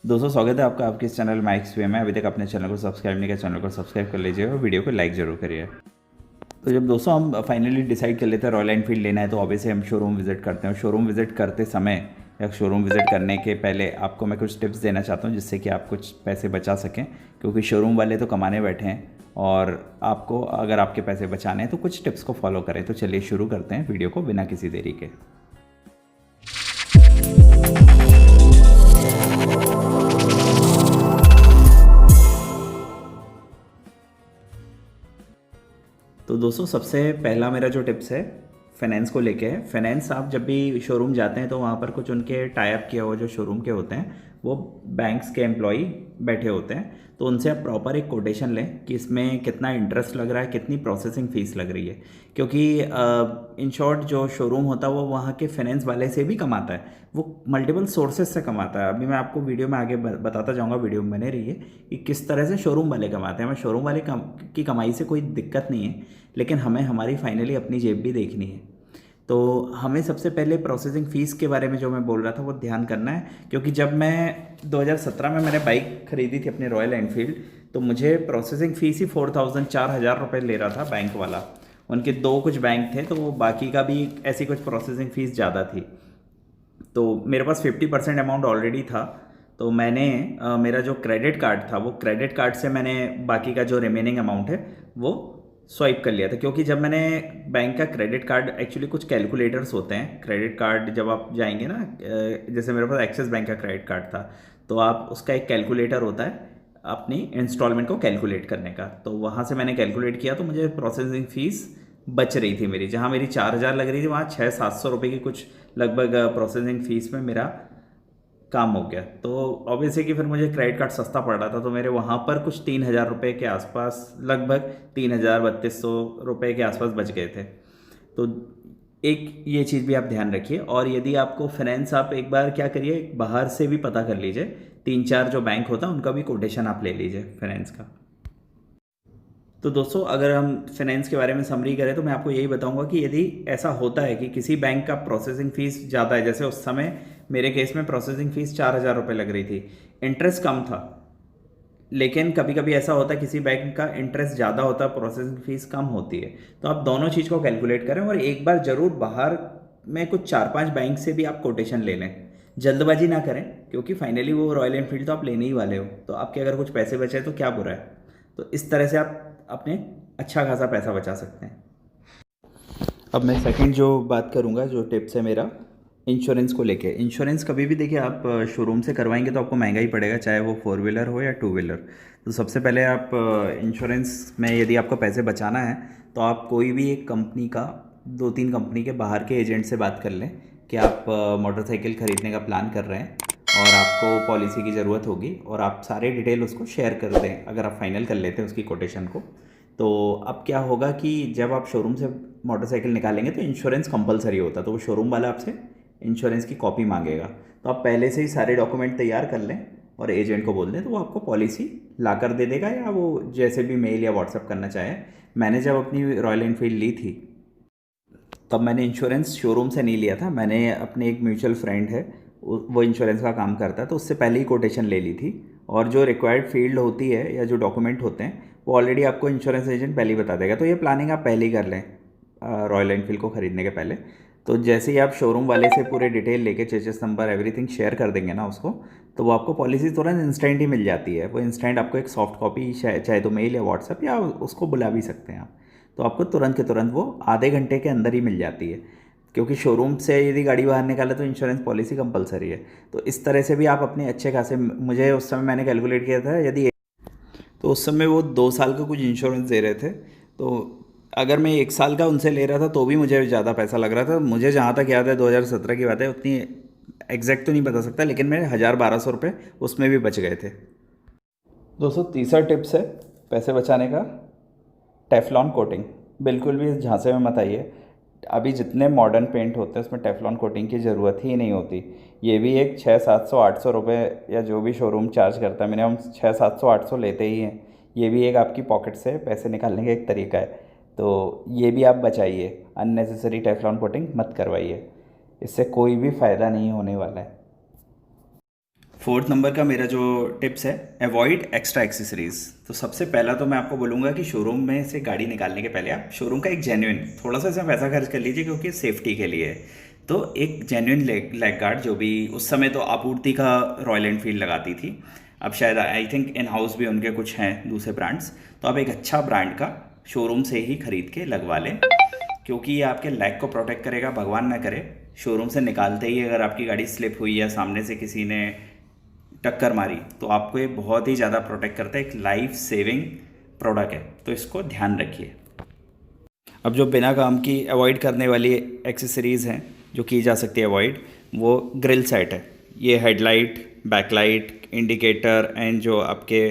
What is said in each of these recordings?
दोस्तों स्वागत है आपका आपके इस चैनल माइक्स वे में। अभी तक अपने चैनल को सब्सक्राइब नहीं किया, चैनल को सब्सक्राइब कर लीजिए और वीडियो को लाइक ज़रूर करिए। तो जब दोस्तों हम फाइनली डिसाइड कर लेते हैं रॉयल एनफील्ड लेना है तो ऑब्वियसली हम शोरूम विज़िट करते हैं। शोरूम विज़िट करते समय या शोरूम विज़िट करने के पहले आपको मैं कुछ टिप्स देना चाहता हूँ जिससे कि आप कुछ पैसे बचा सकें, क्योंकि शोरूम वाले तो कमाने बैठे हैं और आपको अगर आपके पैसे बचाने हैं तो कुछ टिप्स को फॉलो करें। तो चलिए शुरू करते हैं वीडियो को बिना किसी देरी के। तो दोस्तों सबसे पहला मेरा जो टिप्स है फाइनेंस को लेके है। फाइनेंस आप जब भी शोरूम जाते हैं तो वहाँ पर कुछ उनके टाई अप किया हुआ जो शोरूम के होते हैं वो बैंक्स के एम्प्लॉई बैठे होते हैं, तो उनसे आप प्रॉपर एक कोटेशन लें कि इसमें कितना इंटरेस्ट लग रहा है, कितनी प्रोसेसिंग फ़ीस लग रही है। क्योंकि इन शॉर्ट जो शोरूम होता है वो वहाँ के फाइनेंस वाले से भी कमाता है, वो मल्टीपल सोर्सेज से कमाता है। अभी मैं आपको वीडियो में आगे बताता जाऊँगा, वीडियो में बने रहिए कि किस तरह से शोरूम वाले कमाते हैं। हमें शोरूम वाले की कमाई से कोई दिक्कत नहीं है, लेकिन हमें हमारी फाइनली अपनी जेब भी देखनी है। तो हमें सबसे पहले प्रोसेसिंग फ़ीस के बारे में जो मैं बोल रहा था वो ध्यान करना है, क्योंकि जब मैं 2017 में मैंने बाइक खरीदी थी अपनी रॉयल एनफील्ड, तो मुझे प्रोसेसिंग फ़ीस ही 4,000 ले रहा था बैंक वाला। उनके दो कुछ बैंक थे तो वो बाकी का भी ऐसी कुछ प्रोसेसिंग फ़ीस ज़्यादा थी। तो मेरे पास 50% अमाउंट ऑलरेडी था, तो मैंने मेरा जो क्रेडिट कार्ड था वो क्रेडिट कार्ड से मैंने बाकी का जो रिमेनिंग अमाउंट है वो स्वाइप कर लिया था। क्योंकि जब मैंने बैंक का क्रेडिट कार्ड, एक्चुअली कुछ कैलकुलेटर्स होते हैं क्रेडिट कार्ड, जब आप जाएंगे ना, जैसे मेरे पास एक्सिस बैंक का क्रेडिट कार्ड था तो आप उसका एक कैलकुलेटर होता है अपनी इंस्टॉलमेंट को कैलकुलेट करने का, तो वहाँ से मैंने कैलकुलेट किया तो मुझे प्रोसेसिंग फ़ीस बच रही थी मेरी। जहाँ मेरी 4,000 लग रही थी वहाँ 600-700 रुपये की कुछ लगभग प्रोसेसिंग फ़ीस में मेरा काम हो गया। तो ऑब्वियसली कि फिर मुझे क्रेडिट कार्ड सस्ता पड़ रहा था, तो मेरे वहाँ पर कुछ 3,000 रुपये के आसपास, लगभग 3,000-3,200 रुपये के आसपास बच गए थे। तो एक ये चीज़ भी आप ध्यान रखिए। और यदि आपको फाइनेंस, आप एक बार क्या करिए, बाहर से भी पता कर लीजिए, 3-4 जो बैंक होता है उनका भी कोटेशन आप ले लीजिए फाइनेंस का। तो दोस्तों अगर हम फाइनेंस के बारे में समरी करें तो मैं आपको यही बताऊंगा कि यदि ऐसा होता है कि किसी बैंक का प्रोसेसिंग फ़ीस ज़्यादा है, जैसे उस समय मेरे केस में प्रोसेसिंग फ़ीस 4,000 रुपये लग रही थी, इंटरेस्ट कम था, लेकिन कभी कभी ऐसा होता है किसी बैंक का इंटरेस्ट ज़्यादा होता है, प्रोसेसिंग फ़ीस कम होती है। तो आप दोनों चीज़ को कैलकुलेट करें और एक बार ज़रूर बाहर में कुछ 4-5 बैंक से भी आप कोटेशन ले लें। जल्दबाजी ना करें, क्योंकि फाइनली वो रॉयल एनफील्ड तो आप लेने ही वाले हो, तो आपके अगर कुछ पैसे बचे तो क्या बुरा है। तो इस तरह से आप अपने अच्छा खासा पैसा बचा सकते हैं। अब मैं सेकंड जो बात करूंगा, जो टिप्स है मेरा इंश्योरेंस को लेके। इंश्योरेंस कभी भी देखिए आप शोरूम से करवाएंगे तो आपको महंगा ही पड़ेगा, चाहे वो 4 व्हीलर हो या 2 व्हीलर। तो सबसे पहले आप इंश्योरेंस में यदि आपको पैसे बचाना है तो आप कोई भी एक कंपनी का, 2-3 कंपनी के बाहर के एजेंट से बात कर लें कि आप मोटरसाइकिल ख़रीदने का प्लान कर रहे हैं और आपको पॉलिसी की ज़रूरत होगी, और आप सारे डिटेल उसको शेयर कर दें अगर आप फाइनल कर लेते हैं उसकी कोटेशन को। तो अब क्या होगा कि जब आप शोरूम से मोटरसाइकिल निकालेंगे तो इंश्योरेंस कंपलसरी होता है, तो वो शोरूम वाला आपसे इंश्योरेंस की कॉपी मांगेगा। तो आप पहले से ही सारे डॉक्यूमेंट तैयार कर लें और एजेंट को बोल दें तो वो आपको पॉलिसी ला कर दे देगा, या वो जैसे भी मेल या व्हाट्सअप करना चाहे। मैंने जब अपनी रॉयल एनफील्ड ली थी तब मैंने इंश्योरेंस शोरूम से नहीं लिया था, मैंने अपने एक म्यूचुअल फ्रेंड है, वो इंश्योरेंस का काम करता है, तो उससे पहले ही कोटेशन ले ली थी। और जो रिक्वायर्ड फील्ड होती है या जो डॉक्यूमेंट होते हैं वो ऑलरेडी आपको इंश्योरेंस एजेंट पहले ही बता देगा। तो ये प्लानिंग आप पहले ही कर लें रॉयल एनफील्ड को ख़रीदने के पहले। तो जैसे ही आप शोरूम वाले से पूरे डिटेल लेके, चेसिस नंबर एवरीथिंग शेयर कर देंगे ना उसको, तो वो आपको पॉलिसी तुरंत इंस्टेंट ही मिल जाती है। वो इंस्टेंट आपको एक सॉफ्ट कॉपी, चाहे तो मेल या व्हाट्सअप, या उसको बुला भी सकते हैं आप, तो आपको तुरंत के तुरंत वो आधे घंटे के अंदर ही मिल जाती है। क्योंकि शोरूम से यदि गाड़ी बाहर निकाले तो इंश्योरेंस पॉलिसी कंपलसरी है। तो इस तरह से भी आप अपने अच्छे खासे, मुझे उस समय मैंने कैलकुलेट किया था, यदि तो उस समय वो 2 साल का कुछ इंश्योरेंस दे रहे थे, तो अगर मैं 1 साल का उनसे ले रहा था तो भी मुझे ज़्यादा पैसा लग रहा था। मुझे जहाँ तक याद है 2017 की बात है, उतनी एग्जैक्ट तो नहीं बता सकता, लेकिन मेरे 1,000-1,200 रुपये उसमें भी बच गए थे। दोस्तों तीसरा टिप्स है पैसे बचाने का, टेफ्लॉन कोटिंग। बिल्कुल भी इस झांसे में मत आइए, अभी जितने मॉडर्न पेंट होते हैं उसमें टेफ्लॉन कोटिंग की ज़रूरत ही नहीं होती। ये भी एक 600-700-800 रुपये या जो भी शोरूम चार्ज करता है, मिनिमम 600-700-800 लेते ही हैं। ये भी एक आपकी पॉकेट से पैसे निकालने का एक तरीका है, तो ये भी आप बचाइए। अननेसेसरी टेफ्लॉन कोटिंग मत करवाइए, इससे कोई भी फ़ायदा नहीं होने वाला है। फोर्थ नंबर का मेरा जो टिप्स है, अवॉइड एक्स्ट्रा एक्सेसरीज। तो सबसे पहला तो मैं आपको बोलूँगा कि शोरूम में से गाड़ी निकालने के पहले आप शोरूम का एक जेन्युइन थोड़ा सा इसमें पैसा खर्च कर लीजिए, क्योंकि सेफ्टी के लिए है। तो एक जेन्युइन लेग गार्ड, जो भी उस समय तो आपूर्ति का रॉयल एनफील्ड लगाती थी, अब शायद आई थिंक इन हाउस भी उनके कुछ हैं दूसरे ब्रांड्स, तो आप एक अच्छा ब्रांड का शोरूम से ही खरीद के लगवा लें, क्योंकि ये आपके लेग को प्रोटेक्ट करेगा। भगवान ना करे शोरूम से निकालते ही अगर आपकी गाड़ी स्लिप हुई या सामने से किसी ने टक्कर मारी, तो आपको ये बहुत ही ज़्यादा प्रोटेक्ट करता है, एक लाइफ सेविंग प्रोडक्ट है, तो इसको ध्यान रखिए। अब जो बिना काम की अवॉइड करने वाली एक्सेसरीज़ हैं जो की जा सकती है अवॉइड, वो ग्रिल सेट है। ये हेडलाइट, बैकलाइट, इंडिकेटर एंड जो आपके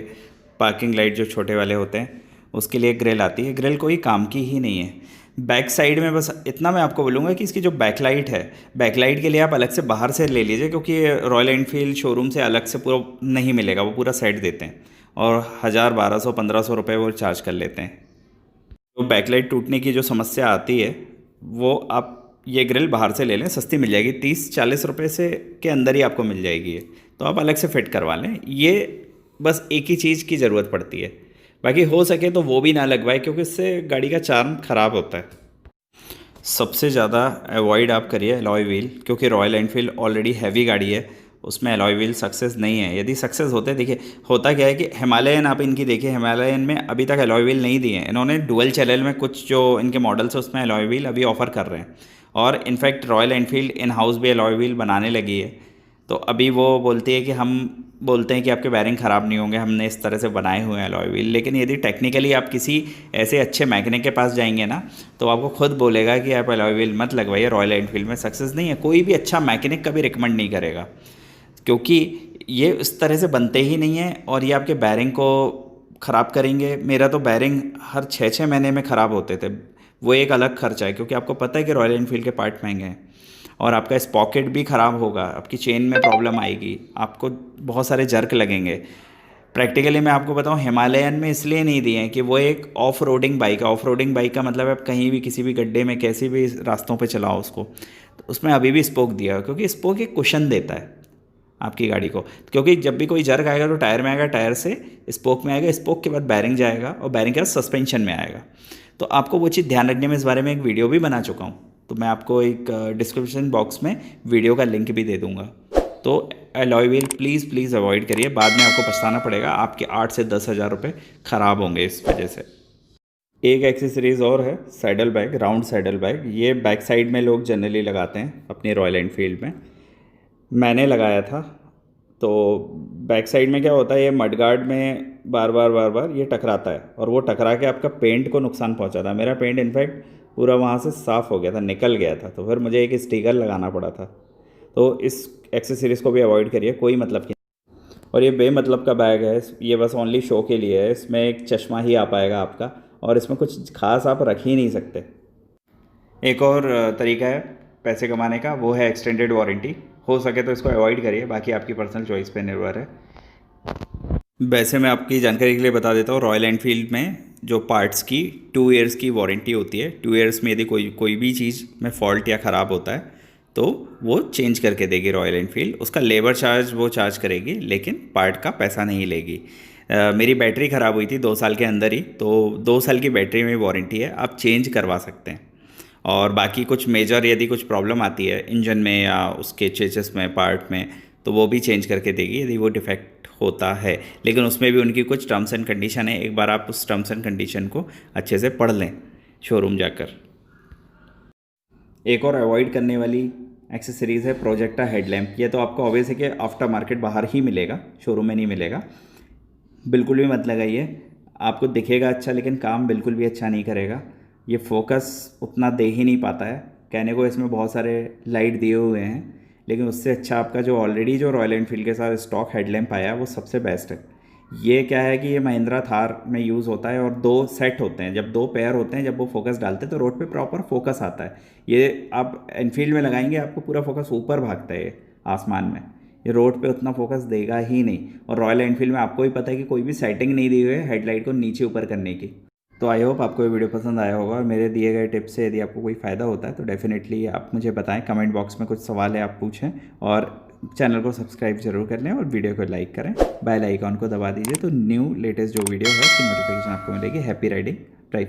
पार्किंग लाइट जो छोटे वाले होते हैं उसके लिए ग्रिल आती है। ग्रिल कोई काम की ही नहीं है। बैक साइड में बस इतना मैं आपको बोलूँगा कि इसकी जो बैकलाइट है, बैकलाइट के लिए आप अलग से बाहर से ले लीजिए, क्योंकि रॉयल एनफील्ड शोरूम से अलग से पूरा नहीं मिलेगा, वो पूरा सेट देते हैं और 1000, 1200, 1500 रुपये वो चार्ज कर लेते हैं। तो बैकलाइट टूटने की जो समस्या आती है, वो आप ये ग्रिल बाहर से ले लें, सस्ती मिल जाएगी, 30-40 रुपये से के अंदर ही आपको मिल जाएगी ये, तो आप अलग से फिट करवा लें। ये बस एक ही चीज़ की ज़रूरत पड़ती है, बाकी हो सके तो वो भी ना लगवाए, क्योंकि इससे गाड़ी का चार्म ख़राब होता है। सबसे ज़्यादा अवॉइड आप करिए अलॉय व्हील, क्योंकि रॉयल एनफील्ड ऑलरेडी हैवी गाड़ी है, उसमें अलॉय व्हील सक्सेस नहीं है। यदि सक्सेस होते, देखिए होता क्या है कि हिमालयन आप इनकी देखिए, हिमालयन में अभी तक अलॉय व्हील नहीं दिए हैं इन्होंने। डुअल चैनल में कुछ जो इनके मॉडल्स है उसमें अलॉय व्हील अभी ऑफ़र कर रहे हैं, और in fact royal Enfield in house भी अलॉय व्हील बनाने लगी है। तो अभी वो बोलती है कि हम बोलते हैं कि आपके बैरिंग ख़राब नहीं होंगे, हमने इस तरह से बनाए हुए हैं अलॉय व्हील, लेकिन यदि टेक्निकली आप किसी ऐसे अच्छे मैकेनिक के पास जाएंगे ना, तो आपको खुद बोलेगा कि आप अलॉय व्हील मत लगवाइए, रॉयल एनफील्ड में सक्सेस नहीं है। कोई भी अच्छा मैकेनिक कभी रिकमेंड नहीं करेगा, क्योंकि ये इस तरह से बनते ही नहीं हैं और ये आपके बैरिंग को ख़राब करेंगे। मेरा तो बैरिंग हर 6-6 महीने में ख़राब होते थे, वो एक अलग खर्चा है, क्योंकि आपको पता है कि रॉयल एनफील्ड के पार्ट महंगे हैं, और आपका स्पॉकेट भी ख़राब होगा, आपकी चेन में प्रॉब्लम आएगी, आपको बहुत सारे जर्क लगेंगे। प्रैक्टिकली मैं आपको बताऊं, हिमालयन में इसलिए नहीं दिए हैं कि वो एक ऑफ रोडिंग बाइक है। ऑफ रोडिंग बाइक का मतलब आप कहीं भी किसी भी गड्ढे में कैसे भी रास्तों पे चलाओ उसको, तो उसमें अभी भी स्पोक दिया है, क्योंकि स्पोक एक कुशन देता है आपकी गाड़ी को, क्योंकि जब भी कोई जर्क आएगा तो टायर में आएगा, टायर से स्पोक में आएगा, स्पोक के बाद बैरिंग जाएगा, और बैरिंग के बाद सस्पेंशन में आएगा। तो आपको वो चीज़ ध्यान रखने में, इस बारे में एक वीडियो भी बना चुका हूँ, तो मैं आपको एक डिस्क्रिप्शन बॉक्स में वीडियो का लिंक भी दे दूँगा। तो alloy wheel please please avoid करिए, बाद में आपको पछताना पड़ेगा, आपके 8 से 10 हज़ार रुपये ख़राब होंगे इस वजह से। एक एक्सेसरीज़ और है, saddle bag, round saddle bag. ये बैक साइड में लोग जनरली लगाते हैं अपनी रॉयल एनफील्ड में, मैंने लगाया था। तो बैक साइड में क्या होता है, ये मडगार्ड में बार बार ये टकराता है, और वो टकरा के आपका पेंट को नुकसान पहुंचाता है। मेरा पेंट इनफैक्ट पूरा वहाँ से साफ़ हो गया था, निकल गया था, तो फिर मुझे एक स्टिकर लगाना पड़ा था। तो इस एक्सेसरीज़ को भी अवॉइड करिए, कोई मतलब की। और ये बेमतलब का बैग है, ये बस ओनली शो के लिए है, इसमें एक चश्मा ही आ पाएगा आपका, और इसमें कुछ खास आप रख ही नहीं सकते। एक और तरीका है पैसे कमाने का, वो है एक्सटेंडेड वारंटी। हो सके तो इसको अवॉइड करिए, बाकी आपकी पर्सनल चॉइस पे निर्भर है। वैसे मैं आपकी जानकारी के लिए बता देता हूँ, रॉयल एनफील्ड में जो पार्ट्स की 2 ईयर्स की वारंटी होती है। 2 ईयर्स में यदि कोई भी चीज़ में फॉल्ट या ख़राब होता है तो वो चेंज करके देगी रॉयल एनफील्ड। उसका लेबर चार्ज वो चार्ज करेगी, लेकिन पार्ट का पैसा नहीं लेगी। मेरी बैटरी ख़राब हुई थी 2 साल के अंदर ही, तो 2 साल की बैटरी में वारंटी है, आप चेंज करवा सकते हैं। और बाकी कुछ मेजर यदि कुछ प्रॉब्लम आती है इंजन में या उसके चेचेस में, पार्ट में, तो वो भी चेंज करके देगी यदि वो डिफेक्ट होता है। लेकिन उसमें भी उनकी कुछ टर्म्स एंड कंडीशन है, एक बार आप उस टर्म्स एंड कंडीशन को अच्छे से पढ़ लें शोरूम जाकर। एक और अवॉइड करने वाली एक्सेसरीज़ है प्रोजेक्टा हेडलैम्प। ये तो आपको ऑब्वियस है कि आफ्टर मार्केट बाहर ही मिलेगा, शोरूम में नहीं मिलेगा। बिल्कुल भी मत लगाइए, आपको दिखेगा अच्छा लेकिन काम बिल्कुल भी अच्छा नहीं करेगा। ये फोकस उतना दे ही नहीं पाता है। कहने को इसमें बहुत सारे लाइट दिए हुए हैं, लेकिन उससे अच्छा आपका जो ऑलरेडी जो रॉयल एनफील्ड के साथ स्टॉक हेडलैम्प आया वो सबसे बेस्ट है। ये क्या है कि ये महिंद्रा थार में यूज़ होता है, और 2 सेट होते हैं, जब 2 पेयर होते हैं, जब वो फोकस डालते हैं तो रोड पे प्रॉपर फोकस आता है। ये आप एनफील्ड में लगाएंगे आपको पूरा फोकस ऊपर भागता है, ये आसमान में, ये रोड पे उतना फोकस देगा ही नहीं। और रॉयल एनफील्ड में आपको भी पता है कि कोई भी सेटिंग नहीं दी हुई है हेडलाइट को नीचे ऊपर करने की। तो आई होप आपको ये वीडियो पसंद आया होगा, और मेरे दिए गए टिप्स से यदि आपको कोई फ़ायदा होता है तो डेफिनेटली आप मुझे बताएं, कमेंट बॉक्स में कुछ सवाल है आप पूछें, और चैनल को सब्सक्राइब जरूर कर लें और वीडियो को लाइक करें, बेल आइकॉन को दबा दीजिए तो न्यू लेटेस्ट जो वीडियो है उसकी नोटिफिकेशन आपको मिलेगी। Happy riding, drive.